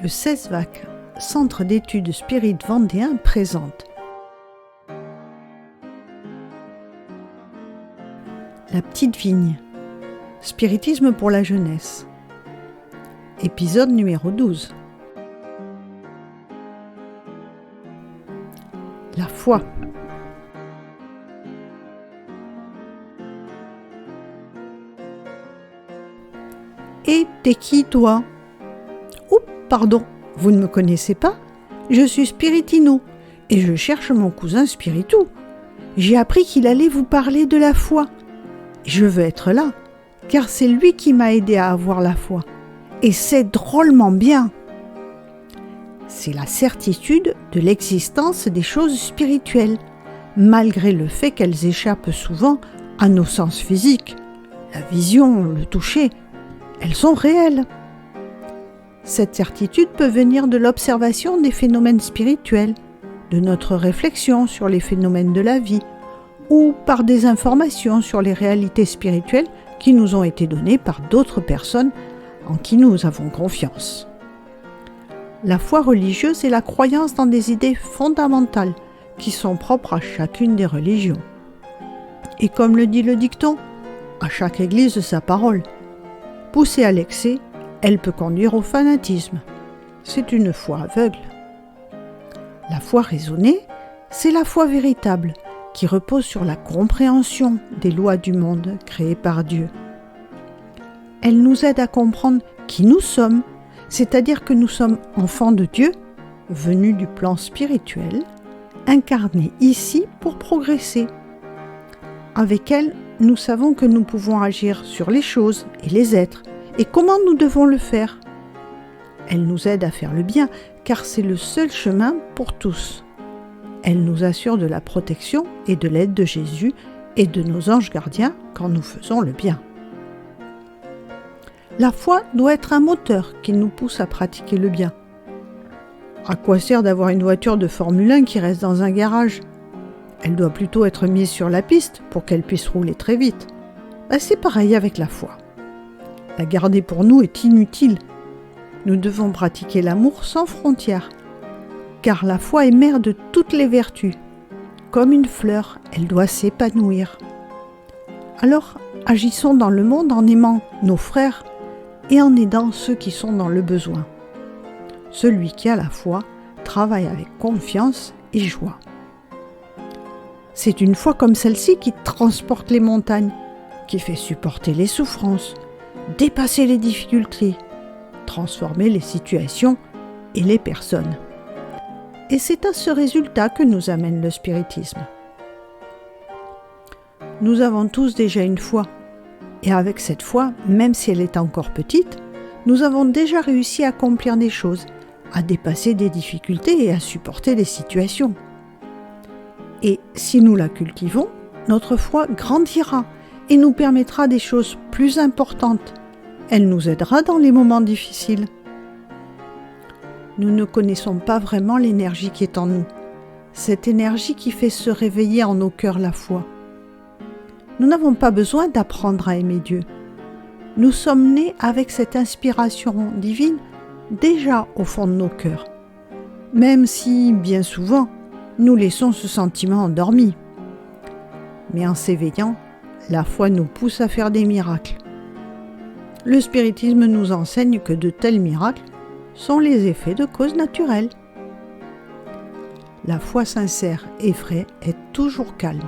Le CESVAC, Centre d'études spirites vendéen, présente La petite vigne, spiritisme pour la jeunesse. Épisode numéro 12. La foi. Et t'es qui, toi ? Oh, pardon, vous ne me connaissez pas ? Je suis Spiritino, et je cherche mon cousin Spiritou. J'ai appris qu'il allait vous parler de la foi. Je veux être là, car c'est lui qui m'a aidé à avoir la foi. Et c'est drôlement bien. C'est la certitude de l'existence des choses spirituelles, malgré le fait qu'elles échappent souvent à nos sens physiques. La vision, le toucher, elles sont réelles. Cette certitude peut venir de l'observation des phénomènes spirituels, de notre réflexion sur les phénomènes de la vie, ou par des informations sur les réalités spirituelles qui nous ont été données par d'autres personnes en qui nous avons confiance. La foi religieuse est la croyance dans des idées fondamentales qui sont propres à chacune des religions. Et comme le dit le dicton, à chaque église sa parole. Poussée à l'excès, elle peut conduire au fanatisme. C'est une foi aveugle. La foi raisonnée, c'est la foi véritable, qui repose sur la compréhension des lois du monde créées par Dieu. Elle nous aide à comprendre qui nous sommes, c'est-à-dire que nous sommes enfants de Dieu, venus du plan spirituel, incarnés ici pour progresser. Avec elle, nous savons que nous pouvons agir sur les choses et les êtres, et comment nous devons le faire. Elle nous aide à faire le bien, car c'est le seul chemin pour tous. Elle nous assure de la protection et de l'aide de Jésus et de nos anges gardiens quand nous faisons le bien. La foi doit être un moteur qui nous pousse à pratiquer le bien. À quoi sert d'avoir une voiture de Formule 1 qui reste dans un garage ? Elle doit plutôt être mise sur la piste pour qu'elle puisse rouler très vite. C'est pareil avec la foi. La garder pour nous est inutile. Nous devons pratiquer l'amour sans frontières, car la foi est mère de toutes les vertus. Comme une fleur, elle doit s'épanouir. Alors, agissons dans le monde en aimant nos frères et en aidant ceux qui sont dans le besoin. Celui qui a la foi travaille avec confiance et joie. C'est une foi comme celle-ci qui transporte les montagnes, qui fait supporter les souffrances, dépasser les difficultés, transformer les situations et les personnes. Et c'est à ce résultat que nous amène le spiritisme. Nous avons tous déjà une foi, et avec cette foi, même si elle est encore petite, nous avons déjà réussi à accomplir des choses, à dépasser des difficultés et à supporter des situations. Et si nous la cultivons, notre foi grandira et nous permettra des choses plus importantes. Elle nous aidera dans les moments difficiles. Nous ne connaissons pas vraiment l'énergie qui est en nous, cette énergie qui fait se réveiller en nos cœurs la foi. Nous n'avons pas besoin d'apprendre à aimer Dieu. Nous sommes nés avec cette inspiration divine déjà au fond de nos cœurs, même si, bien souvent, nous laissons ce sentiment endormi. Mais en s'éveillant, la foi nous pousse à faire des miracles. Le spiritisme nous enseigne que de tels miracles sont les effets de causes naturelles. La foi sincère et vraie est toujours calme.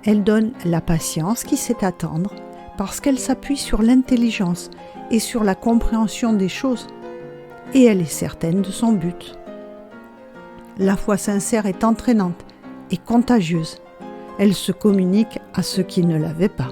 Elle donne la patience qui sait attendre parce qu'elle s'appuie sur l'intelligence et sur la compréhension des choses, et elle est certaine de son but. La foi sincère est entraînante et contagieuse. Elle se communique à ceux qui ne l'avaient pas.